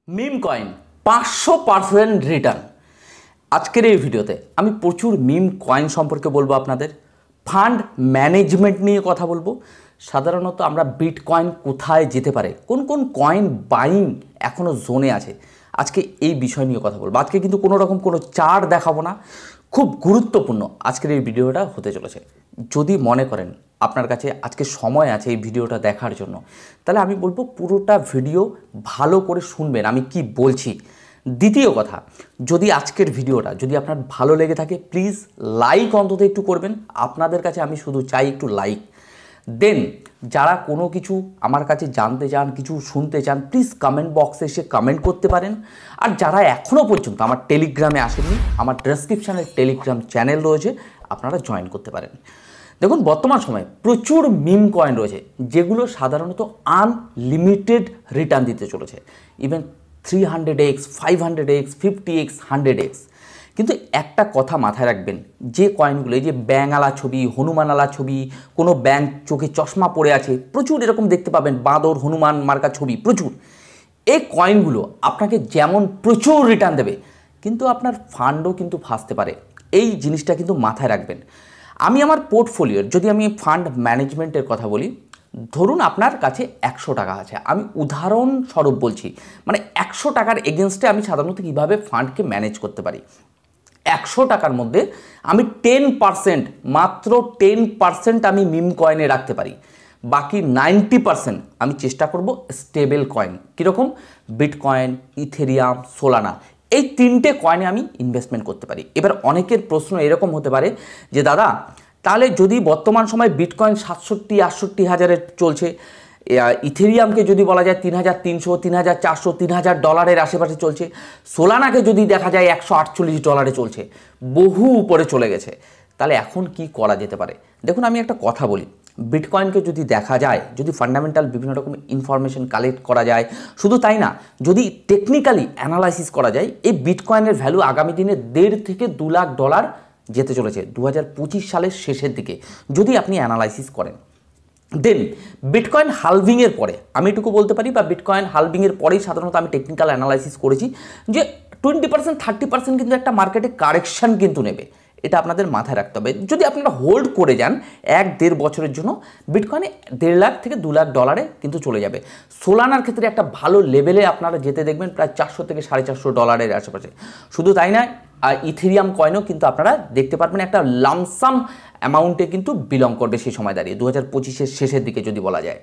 মিম coin 500% return. আজকের এই ভিডিওতে আমি প্রচুর মিম কয়েন সম্পর্কে বলবো, আপনাদের ফান্ড ম্যানেজমেন্ট নিয়ে কথা বলবো। সাধারণত আমরা বিটকয়েন কোথায় যেতে পারে, কোন কোন কয়েন বাইং এখনও জোনে আছে, আজকে এই বিষয় নিয়ে কথা বলবো। আজকে কিন্তু কোনো রকম কোনো চার্ট দেখাবো না, খুব গুরুত্বপূর্ণ আজকের এই ভিডিওটা হতে চলেছে। যদি মনে করেন আপনার কাছে আজকে সময় আছে এই ভিডিওটা দেখার জন্য, তাহলে আমি বলবো পুরোটা ভিডিও ভালো করে শুনবেন আমি কি বলছি। দ্বিতীয় কথা, যদি আজকের ভিডিওটা যদি আপনার ভালো লেগে থাকে, প্লিজ লাইক অন্তত একটু করবেন। আপনাদের কাছে আমি শুধু চাই একটু লাইক। দেন যারা কোনো কিছু আমার কাছে জানতে চান, কিছু শুনতে চান, প্লিজ কমেন্ট বক্সে এসে কমেন্ট করতে পারেন। আর যারা এখনও পর্যন্ত আমার টেলিগ্রামে আসেননি, আমার ডেসক্রিপশানে টেলিগ্রাম চ্যানেল রয়েছে, আপনারা জয়েন করতে পারেন। দেখুন, বর্তমান সময়ে প্রচুর মিম কয়েন রয়েছে যেগুলো সাধারণত আনলিমিটেড রিটার্ন দিতে চলেছে, even 300x, 500x, 50x, 100x। কিন্তু একটা কথা মাথায় রাখবেন, যে কয়েনগুলো, এই যে ব্যাঙালা ছবি, হনুমানালা ছবি, কোনো ব্যাঙ চোখে চশমা পরে আছে, প্রচুর এরকম দেখতে পাবেন, বাঁদর হনুমান মার্কা ছবি প্রচুর। এই কয়েনগুলো আপনাকে যেমন প্রচুর রিটার্ন দেবে, কিন্তু আপনার ফান্ডও কিন্তু ফাঁসতে পারে। এই জিনিসটা কিন্তু মাথায় রাখবেন। আমি আমার পোর্টফোলিওর, যদি আমি ফান্ড ম্যানেজমেন্টের কথা বলি, ধরুন আপনার কাছে 100 টাকা আছে, আমি উদাহরণস্বরূপ বলছি, মানে 100 টাকার এগেনস্টে আমি সাধারণত কীভাবে ফান্ডকে ম্যানেজ করতে পারি। 100 টাকার মধ্যে আমি 10%, মাত্র 10% আমি মিম কয়েনে রাখতে পারি। বাকি 90% আমি চেষ্টা করব স্টেবল কয়েন। কীরকম? বিটকয়েন, ইথেরিয়াম, সোলানা, এই তিনটে কয়েনে আমি ইনভেস্টমেন্ট করতে পারি। এবার অনেকের প্রশ্ন এরকম হতে পারে যে দাদা, তাহলে যদি বর্তমান সময় বিটকয়েন 67-68 হাজারে চলছে, ইথেরিয়ামকে যদি বলা যায় 3300, 3400, $3000 আশেপাশে চলছে, সোলানাকে যদি দেখা যায় $148 চলছে, বহু উপরে চলে গেছে, তাহলে এখন কি করা যেতে পারে? দেখুন, আমি একটা কথা বলি, বিটকয়েনকে যদি দেখা যায়, যদি ফান্ডামেন্টাল বিভিন্ন রকম ইনফরমেশন কালেক্ট করা যায়, শুধু তাই না, যদি টেকনিক্যালি অ্যানালাইসিস করা যায়, এই বিটকয়েনের ভ্যালু আগামী দিনে $1.5 থেকে $2 লাখ যেতে চলেছে 2025 সালের শেষের দিকে, যদি আপনি অ্যানালাইসিস করেন। দেন বিটকয়েন হালভিংয়ের পরে আমি এটুকু বলতে পারি, বা বিটকয়েন হালভিংয়ের পরেই সাধারণত আমি টেকনিক্যাল অ্যানালাইসিস করেছি যে 20%, 30% কিন্তু একটা মার্কেটে কারেকশান কিন্তু নেবে। এটা আপনাদের মাথায় রাখতে হবে। যদি আপনারা হোল্ড করে যান 1-1.5 বছরের জন্য, বিটকয়েনে $1.5 লাখ থেকে $2 লাখ কিন্তু চলে যাবে। সোলানার ক্ষেত্রে একটা ভালো লেভেলে আপনারা যেতে দেখবেন প্রায় $400 থেকে $450 আশেপাশে। শুধু তাই না, ইথেরিয়াম কয়েনও কিন্তু আপনারা দেখতে পারবেন একটা লামসাম অ্যামাউন্টে কিন্তু বিলং করবে সেই সময় দাঁড়িয়ে, 2025-এর শেষের দিকে যদি বলা যায়।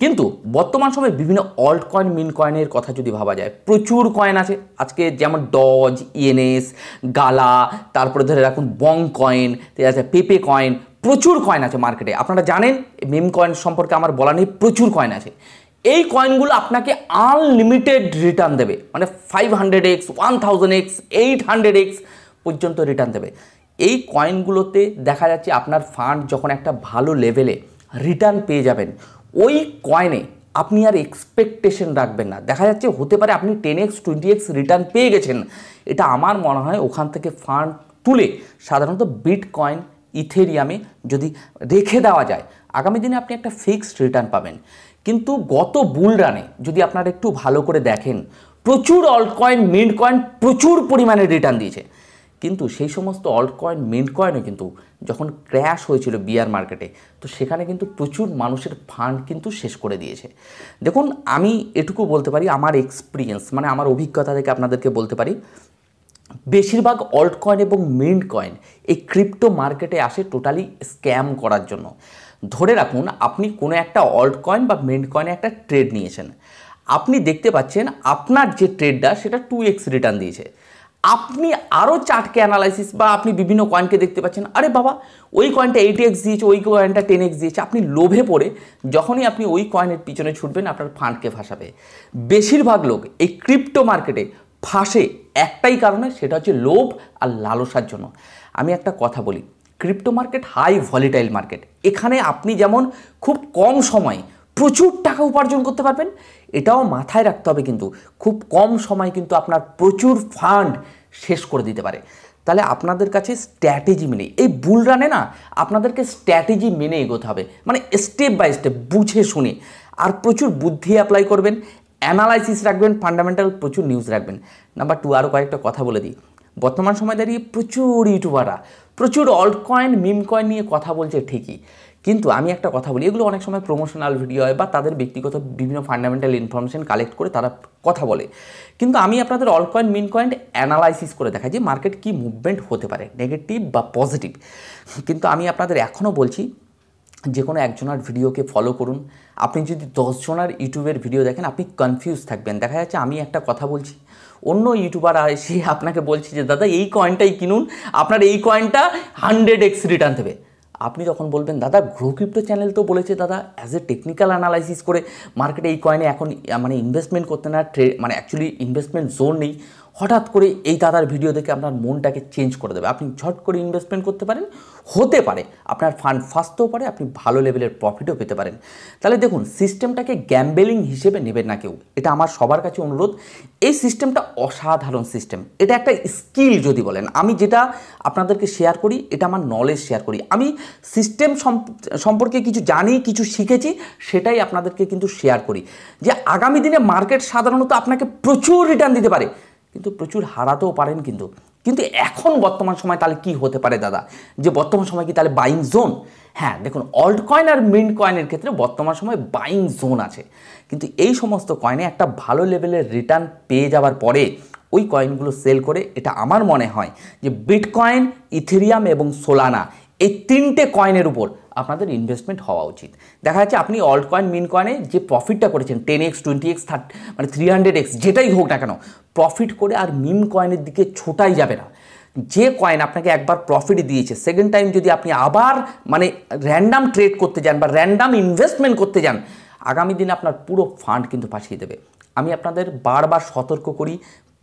কিন্তু বর্তমান সময়ে বিভিন্ন অল্ট কয়েন, মিন কয়েনের কথা যদি ভাবা যায়, প্রচুর কয়েন আছে আজকে, যেমন ডজ, ইএনএস, গালা, তারপরে ধরে রাখুন বং কয়েন, ঠিক আছে, পেপে কয়েন, প্রচুর কয়েন আছে মার্কেটে। আপনারা জানেন মিম কয়েন সম্পর্কে আমার বলা নেই, প্রচুর কয়েন আছে। এই কয়েনগুলো আপনাকে আনলিমিটেড রিটার্ন দেবে, মানে 500x, 1000x, 800x পর্যন্ত রিটার্ন দেবে। এই কয়েনগুলোতে দেখা যাচ্ছে আপনার ফান্ড যখন একটা ভালো লেভেলে রিটার্ন পেয়ে যাবেন, ওই কয়েনে আপনি আর এক্সপেকটেশন রাখবেন না। দেখা যাচ্ছে হতে পারে আপনি 10x, 20x রিটার্ন পেয়ে গেছেন, এটা আমার মনে হয় ওখান থেকে ফান্ড তুলে সাধারণত বিটকয়েন, ইথেরিয়ামে যদি রেখে দেওয়া যায়, আগামী দিনে আপনি একটা ফিক্সড রিটার্ন পাবেন। কিন্তু গত বুল রানে যদি আপনারা একটু ভালো করে দেখেন, প্রচুর অল্ট কয়েন, মিন্ট কয়েন প্রচুর পরিমাণে রিটার্ন দিয়েছে, কিন্তু সেই সমস্ত অল্ট কয়েন, মিন্ট কয়েনও কিন্তু যখন ক্র্যাশ হয়েছিল বিয়ার মার্কেটে, তো সেখানে কিন্তু প্রচুর মানুষের ফান্ড কিন্তু শেষ করে দিয়েছে। দেখুন, আমি এটুকু বলতে পারি, আমার এক্সপিরিয়েন্স, মানে আমার অভিজ্ঞতা থেকে আপনাদেরকে বলতে পারি, বেশিরভাগ অল্ট কয়েন এবং মিন্ট কয়েন এই ক্রিপ্টো মার্কেটে আসে টোটালি স্ক্যাম করার জন্য। ধরে রাখুন আপনি কোনো একটা অল্ট কয়েন বা মিন্ট কয়েনে একটা ট্রেড নিয়েছেন, আপনি দেখতে পাচ্ছেন আপনার যে ট্রেডটা সেটা 2x রিটার্ন দিয়েছে। আপনি আরও চার্টকে অ্যানালাইসিস বা আপনি বিভিন্ন কয়েনকে দেখতে পাচ্ছেন, আরে বাবা ওই কয়েনটা 8x দিয়েছে, ওই কয়েনটা 10x দিয়েছে, আপনি লোভে পড়ে যখনই আপনি ওই কয়েনের পিছনে ছুটবেন, আপনার ফান্ডকে ফাঁসাবে। বেশিরভাগ লোক এই ক্রিপ্টো মার্কেটে ফাঁসে একটাই কারণে, সেটা হচ্ছে লোভ আর লালসার জন্য। আমি একটা কথা বলি, ক্রিপ্টো মার্কেট হাই ভলিটাইল মার্কেট, এখানে আপনি যেমন খুব কম সময়ে প্রচুর টাকা উপার্জন করতে পারবেন, এটাও মাথায় রাখতে হবে, কিন্তু খুব কম সময় কিন্তু আপনার প্রচুর ফান্ড শেষ করে দিতে পারে। তাহলে আপনাদের কাছে স্ট্র্যাটেজি মেনে, এই বুল রানে না আপনাদেরকে স্ট্র্যাটেজি মেনে এগোতে হবে, মানে স্টেপ বাই স্টেপ বুঝে শুনে, আর প্রচুর বুদ্ধি অ্যাপ্লাই করবেন। অ্যানালাইসিস রাখবেন, ফান্ডামেন্টাল প্রচুর নিউজ রাখবেন। নাম্বার 2, আরও কয়েকটা কথা বলে দিই। বর্তমান সময় দাঁড়িয়ে প্রচুর ইউটিউবাররা প্রচুর অল্ট কয়েন, মিম কয়েন নিয়ে কথা বলছে ঠিকই, কিন্তু আমি একটা কথা বলি, এগুলো অনেক সময় প্রমোশনাল ভিডিও হয় বা তাদের ব্যক্তিগত বিভিন্ন ফান্ডামেন্টাল ইনফরমেশন কালেক্ট করে তারা কথা বলে, কিন্তু আমি আপনাদের altcoin, meme coin analysis করে দেখাই যে মার্কেট কী মুভমেন্ট হতে পারে, নেগেটিভ বা পজিটিভ। কিন্তু আমি আপনাদের এখনও বলছি, যে কোনো একজনের ভিডিওকে ফলো করুন। আপনি যদি 10 জনের ইউটিউবের ভিডিও দেখেন, আপনি কনফিউজ থাকবেন। দেখা যাচ্ছে আমি একটা কথা বলছি, অন্য ইউটিউবার এসে আপনাকে বলছি যে দাদা এই কয়েনটাই কিনুন, আপনার এই কয়েনটা 100x রিটার্ন দেবে। আপনি তখন বলবেন দাদা গ্রো ক্রিপ্টো চ্যানেল তো বলেছে দাদা অ্যাজ এ টেকনিক্যাল অ্যানালাইসিস করে মার্কেটে এই কয়েনে এখন মানে ইনভেস্টমেন্ট করতে না, মানে অ্যাকচুয়ালি ইনভেস্টমেন্ট জোন নেই। হঠাৎ করে এই দাদার ভিডিও দেখে আপনার মনটাকে চেঞ্জ করে দেবে, আপনি ঝট করে ইনভেস্টমেন্ট করতে পারেন, হতে পারে আপনার ফান্ড ফাঁসতেও পারে, আপনি ভালো লেভেলের প্রফিটও পেতে পারেন। তাহলে দেখুন, সিস্টেমটাকে গ্যাম্বেলিং হিসেবে নেবেন না কেউ, এটা আমার সবার কাছে অনুরোধ। এই সিস্টেমটা অসাধারণ সিস্টেম, এটা একটা স্কিল যদি বলেন। আমি যেটা আপনাদেরকে শেয়ার করি এটা আমার নলেজ শেয়ার করি, আমি সিস্টেম সম্পর্কে কিছু জানি, কিছু শিখেছি, সেটাই আপনাদেরকে কিন্তু শেয়ার করি। যে আগামী দিনে মার্কেট সাধারণত আপনাকে প্রচুর রিটার্ন দিতে পারে, কিন্তু প্রচুর হারাতেও পারেন। কিন্তু এখন বর্তমান সময় তাহলে কি হতে পারে দাদা, যে বর্তমান সময় কি তাহলে বাইং জোন? হ্যাঁ দেখুন, অল্ট কয়েন আর মিন্ট কয়েনের ক্ষেত্রে বর্তমান সময় বাইং জোন আছে, কিন্তু এই সমস্ত কয়েনে একটা ভালো লেভেলের রিটার্ন পেয়ে যাওয়ার পরে ওই কয়েনগুলো সেল করে, এটা আমার মনে হয় যে বিটকয়েন, ইথেরিয়াম এবং সোলানা, এই 3টে কয়েনের উপর আপনাদের ইনভেস্টমেন্ট হওয়া উচিত। দেখা যাচ্ছে আপনি অল্ট কয়েন, মিন কয়েনে যে প্রফিটটা করেছেন 10x, 20x, 30 মানে 300x যেটাই হোক না কেন, প্রফিট করে আর মিম কয়েনের দিকে ছোটাই যাবে না। যে কয়েন আপনাকে একবার প্রফিট দিয়েছে, সেকেন্ড টাইম যদি আপনি আবার মানে র্যান্ডাম ট্রেড করতে যান বা র্যান্ডাম ইনভেস্টমেন্ট করতে যান, আগামী দিনে আপনার পুরো ফান্ড কিন্তু ফাঁসিয়ে দেবে। আমি আপনাদের বারবার সতর্ক করি,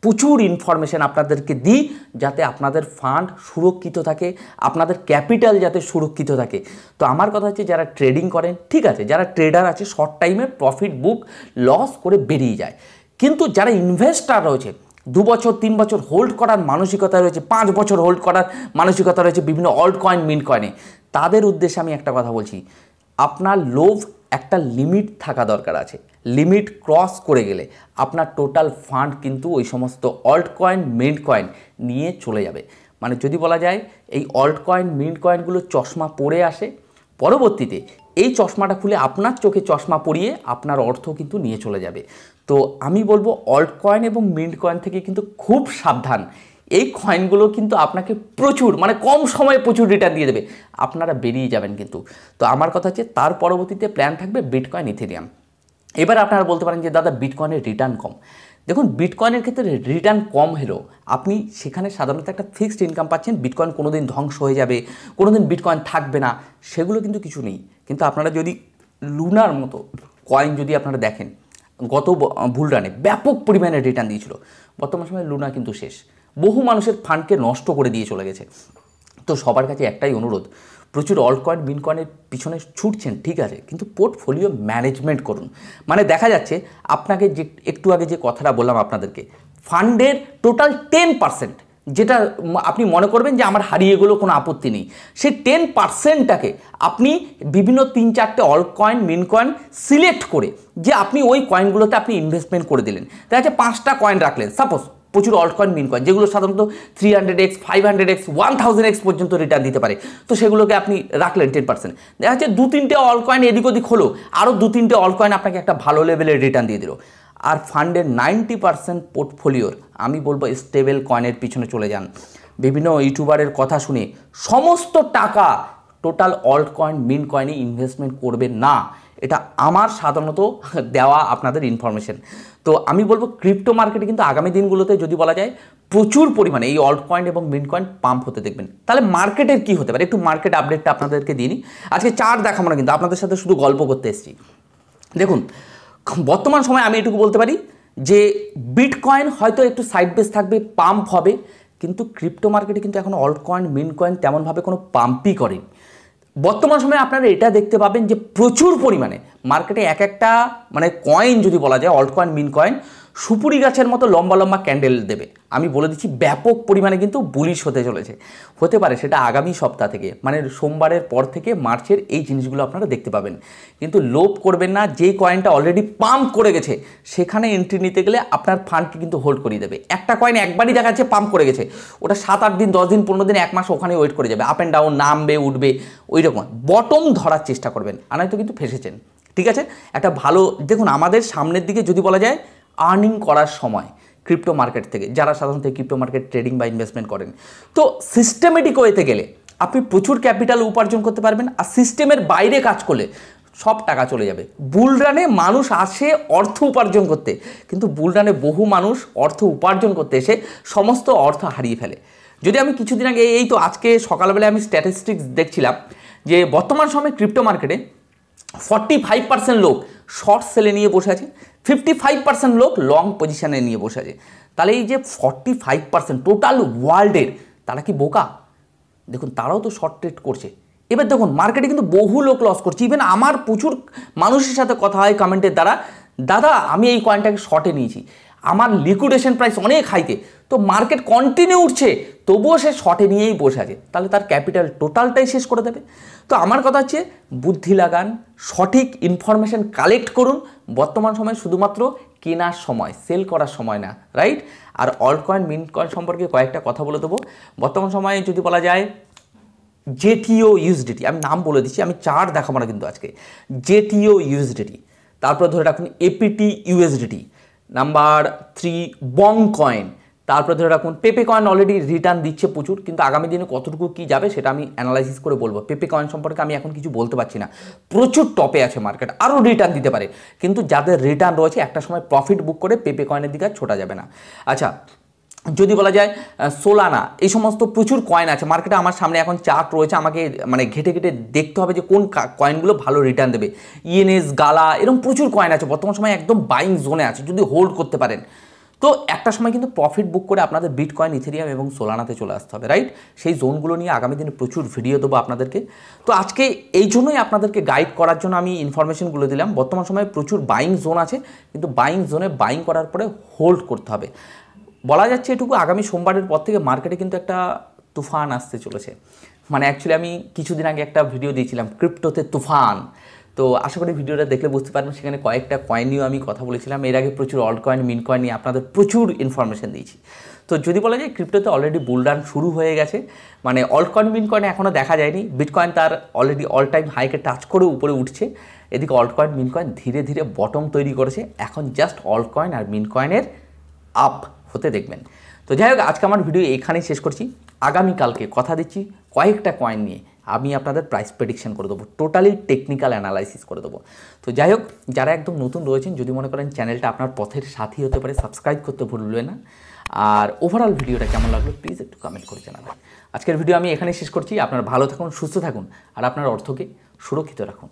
প্রচুর ইনফরমেশন আপনাদেরকে দিই, যাতে আপনাদের ফান্ড সুরক্ষিত থাকে, আপনাদের ক্যাপিটাল যাতে সুরক্ষিত থাকে। তো আমার কথা হচ্ছে, যারা ট্রেডিং করেন ঠিক আছে, যারা ট্রেডার আছে শর্ট টাইমে প্রফিট বুক লস করে বেরিয়ে যায়, কিন্তু যারা ইনভেস্টার রয়েছে 2 বছর 3 বছর হোল্ড করার মানসিকতা রয়েছে, 5 বছর হোল্ড করার মানসিকতা রয়েছে বিভিন্ন অল্ট কয়েন, মিন্ট কয়েনে, তাদের উদ্দেশ্যে আমি একটা কথা বলছি, আপনার লোভ একটা লিমিট থাকা দরকার আছে। লিমিট ক্রস করে গেলে আপনার টোটাল ফান্ড কিন্তু ওই সমস্ত অল্ট কয়েন, মিন্ট কয়েন নিয়ে চলে যাবে। মানে যদি বলা যায় এই অল্ট কয়েন, মিন্ট কয়েনগুলো চশমা পরে আসে, পরবর্তীতে এই চশমাটা খুলে আপনার চোখে চশমা পরিয়ে আপনার অর্থ কিন্তু নিয়ে চলে যাবে। তো আমি বলবো অল্ট কয়েন এবং মিন্ট কয়েন থেকে কিন্তু খুব সাবধান। এই কয়েনগুলো কিন্তু আপনাকে প্রচুর মানে কম সময়ে প্রচুর রিটার্ন দিয়ে দেবে, আপনারা বেরিয়ে যাবেন কিন্তু। তো আমার কথা হচ্ছে তার পরবর্তীতে প্ল্যান থাকবে বিটকয়েন, ইথেরিয়াম। এবার আপনারা বলতে পারেন যে দাদা বিটকয়েনের রিটার্ন কম। দেখুন, বিটকয়েনের ক্ষেত্রে রিটার্ন কম হলেও আপনি সেখানে সাধারণত একটা ফিক্সড ইনকাম পাচ্ছেন। বিটকয়েন কোনো দিন ধ্বংস হয়ে যাবে, কোনো দিন বিটকয়েন থাকবে না, সেগুলো কিন্তু কিছু নেই। কিন্তু আপনারা যদি লুনার মতো কয়েন যদি আপনারা দেখেন, গত বুল রানে ব্যাপক পরিমাণে রিটার্ন দিয়েছিল, বর্তমান সময়ে লুনা কিন্তু শেষ, বহু মানুষের ফান্ডকে নষ্ট করে দিয়ে চলে গেছে। তো সবার কাছে একটাই অনুরোধ, প্রচুর অল্ট কয়েন, মিন কয়েনের পিছনে ছুটছেন ঠিক আছে, কিন্তু পোর্টফোলিও ম্যানেজমেন্ট করুন। মানে দেখা যাচ্ছে আপনাকে যে একটু আগে যে কথাটা বললাম আপনাদেরকে, ফান্ডের টোটাল 10%, যেটা আপনি মনে করবেন যে আমার হারিয়ে গেলেও কোনো আপত্তি নেই, সেই 10%টাকে আপনি বিভিন্ন 3-4টে অল্ট কয়েন, মিন কয়েন সিলেক্ট করে যে আপনি ওই কয়েনগুলোতে আপনি ইনভেস্টমেন্ট করে দিলেন। দেখা যাচ্ছে 5টা কয়েন রাখলেন, সাপোজ প্রচুর অল্ট কয়েন, মিন কয়েন যেগুলো সাধারণত 300x, 500x, 1000x পর্যন্ত রিটার্ন দিতে পারে, তো সেগুলোকে আপনি রাখলেন 10%। দেখা যাচ্ছে 2-3টে অল্ট কয়েন এদিক ওদিক হলো, আরও 2-3টে অল্ট কয়েন আপনাকে একটা ভালো লেভেলের রিটার্ন দিয়ে দিল। আর ফান্ডের 90% পোর্টফোলিওর আমি বলবো স্টেবল কয়েনের পিছনে চলে যান। বিভিন্ন ইউটিউবারের কথা শুনে সমস্ত টাকা টোটাল অল্ট কয়েন, মিন কয়েনে ইনভেস্টমেন্ট করবেন না, এটা আমার সাধারণত দেওয়া আপনাদের ইনফরমেশন। তো আমি বলবো ক্রিপ্টো মার্কেটে কিন্তু আগামী দিনগুলোতে যদি বলা যায় প্রচুর পরিমাণে এই অল্ট কয়েন এবং মিন কয়েন পাম্প হতে দেখবেন। তাহলে মার্কেটের কি হতে পারে, একটু মার্কেট আপডেটটা আপনাদেরকে দিয়ে নিই। আজকে চার্ট দেখাবো না, কিন্তু আপনাদের সাথে শুধু গল্প করতে এসেছি। দেখুন, বর্তমান সময়ে আমি এটুকু বলতে পারি যে বিটকয়েন হয়তো একটু সাইড বেস থাকবে, পাম্প হবে, কিন্তু ক্রিপ্টো মার্কেটে কিন্তু এখন অল্ট কয়েন, মিন কয়েন তেমনভাবে কোনো পাম্পই করেনি। বর্তমান সময়ে আপনারা এটা দেখতে পাবেন যে প্রচুর পরিমাণে মার্কেটে এক একটা মানে কয়েন যদি বলা যায় অল্ট কয়েন, মিন কয়েন সুপুরি গাছের মতো লম্বা লম্বা ক্যান্ডেল দেবে। আমি বলে দিচ্ছি ব্যাপক পরিমাণে কিন্তু বুলিশ হতে চলেছে, হতে পারে সেটা আগামী সপ্তাহ থেকে, মানে সোমবারের পর থেকে মার্চের এই জিনিসগুলো আপনারা দেখতে পাবেন। কিন্তু লোভ করবেন না, যেই কয়েনটা অলরেডি পাম্প করে গেছে সেখানে এন্ট্রি নিতে গেলে আপনার ফান্ডকে কিন্তু হোল্ড করিয়ে দেবে। একটা কয়েন একবারই দেখা যাচ্ছে পাম্প করে গেছে, ওটা 7-8 দিন 10 দিন 15 দিন 1 মাস ওখানে ওয়েট করে যাবে, আপ অ্যান্ড ডাউন নামবে উঠবে, ওই রকম বটম ধরার চেষ্টা করবেন, আর নয়তো কিন্তু ফেসেছেন। ঠিক আছে, একটা ভালো দেখুন আমাদের সামনের দিকে যদি বলা যায় আর্নিং করার সময় ক্রিপ্টো মার্কেট থেকে, যারা সাধারণত ক্রিপ্টো মার্কেট ট্রেডিং বা ইনভেস্টমেন্ট করেন, তো সিস্টেমেটিক ওয়েতে গেলে আপনি প্রচুর ক্যাপিটাল উপার্জন করতে পারবেন। আর সিস্টেমের বাইরে কাজ করলে সব টাকা চলে যাবে। বুলরানে মানুষ আসে অর্থ উপার্জন করতে, কিন্তু বুলরানে বহু মানুষ অর্থ উপার্জন করতে এসে সমস্ত অর্থ হারিয়ে ফেলে। যদি আমি কিছুদিন আগে এই তো আজকে সকালবেলায় আমি স্ট্যাটিস্টিক্স দেখছিলাম যে বর্তমান সময়ে ক্রিপ্টো মার্কেটে 45% লোক শর্ট সেলে নিয়ে বসে আছে, 55% লোক লং পজিশনে নিয়ে বসে আছে। তাহলে এই যে 45% টোটাল ওয়ার্ল্ডের, তারা কি বোকা? দেখুন তারাও তো শর্ট ট্রেড করছে। এবার দেখুন মার্কেটে কিন্তু বহু লোক লস করছে। ইভেন আমার প্রচুর মানুষের সাথে কথা হয় কমেন্টের দ্বারা, দাদা আমি এই কয়েনটাকে শর্টে নিয়েছি, আমার লিকুইডেশন প্রাইস অনেক হাইতে, তো মার্কেট কন্টিনিউ উঠছে তবুও সে শর্টে নিয়েই বসে আছে, তাহলে তার ক্যাপিটাল টোটালটাই শেষ করে দেবে। তো আমার কথা হচ্ছে বুদ্ধি লাগান, সঠিক ইনফরমেশন কালেক্ট করুন। বর্তমান সময় শুধুমাত্র কেনার সময়, সেল করার সময় না, রাইট? আর অল্ট কয়েন মিন্ট কয়েন সম্পর্কে কয়েকটা কথা বলে দেবো। বর্তমান সময়ে যদি বলা যায় জেটিও ইউএসডিটি, আমি নাম বলে দিচ্ছি, আমি চার্ট দেখাবো না কিন্তু আজকে। জেটিও ইউএসডিটি, তারপর ধরে রাখুন এপিটি ইউএসডিটি, নাম্বার 3 বং কয়েন, তারপরে ধরে রাখুন পেপে কয়েন অলরেডি রিটার্ন দিচ্ছে প্রচুর, কিন্তু আগামী দিনে কতটুকু কী যাবে সেটা আমি অ্যানালাইসিস করে বলবো। পেপে কয়েন সম্পর্কে আমি এখন কিছু বলতে পারছি না, প্রচুর টপে আছে মার্কেট, আরও রিটার্ন দিতে পারে, কিন্তু যাদের রিটার্ন রয়েছে একটা সময় প্রফিট বুক করে পেপে কয়েনের দিকে আর ছোটা যাবে না। আচ্ছা, যদি বলা যায় সোলানা, এই সমস্ত প্রচুর কয়েন আছে মার্কেটে। আমার সামনে এখন চার্ট রয়েছে, আমাকে মানে ঘেটে ঘেটে দেখতে হবে যে কোন কয়েনগুলো ভালো রিটার্ন দেবে। ইএনএস, গালা, এরকম প্রচুর কয়েন আছে বর্তমান সময় একদম বাইং জোনে আছে, যদি হোল্ড করতে পারেন তো একটা সময় কিন্তু প্রফিট বুক করে আপনাদের বিটকয়েন, ইথেরিয়াম এবং সোলানাতে চলে আসতে হবে, রাইট? সেই জোনগুলো নিয়ে আগামী দিনে প্রচুর ভিডিও দেবো আপনাদেরকে। তো আজকে এই জন্যই আপনাদেরকে গাইড করার জন্য আমি ইনফরমেশনগুলো দিলাম। বর্তমান সময়ে প্রচুর বাইং জোন আছে, কিন্তু বাইং জোনে বাইং করার পরে হোল্ড করতে হবে। বলা যাচ্ছে এটুকু, আগামী সোমবারের পর থেকে মার্কেটে কিন্তু একটা তুফান আসতে চলেছে। মানে অ্যাকচুয়ালি আমি কিছুদিন আগে একটা ভিডিও দিয়েছিলাম ক্রিপ্টোতে তুফান, তো আশা করি ভিডিওটা দেখলে বুঝতে পারবেন। সেখানে কয়েকটা কয়েন নিয়েও আমি কথা বলেছিলাম। এর আগে প্রচুর অল্ট কয়েন, মিন কয়েন নিয়ে আপনাদের প্রচুর ইনফরমেশন দিয়েছি। তো যদি বলা যায় ক্রিপ্টোতে অলরেডি বুলরান শুরু হয়ে গেছে, মানে অল্ট কয়েন, মিন কয়েন এখনও দেখা যায়নি। বিটকয়েন তার অলরেডি অল টাইম হাইকে টাচ করে উপরে উঠছে, এদিকে অল্ট কয়েন, মিন কয়েন ধীরে ধীরে বটম তৈরি করেছে। এখন জাস্ট অল্ট কয়েন আর মিন কয়েনের আপ হতে দেখবেন। তো যাই হোক, আজকে আমার ভিডিও এখানেই শেষ করছি। আগামীকালকে কথা দিচ্ছি কয়েকটা কয়েন নিয়ে আমি আপনাদের প্রাইস প্রেডিকশন করে দেবো, টোটালি টেকনিক্যাল অ্যানালাইসিস করে দেবো। তো যাই হোক, যারা একদম নতুন রয়েছেন, যদি মনে করেন চ্যানেলটা আপনার পথের সাথী হতে পারে, সাবস্ক্রাইব করতে ভুলবেন না। আর ওভারঅল ভিডিওটা কেমন লাগলো প্লিজ একটু কমেন্ট করে জানাবেন। আজকের ভিডিও আমি এখানেই শেষ করছি। আপনারা ভালো থাকুন, সুস্থ থাকুন আর আপনার অর্থকে সুরক্ষিত রাখুন।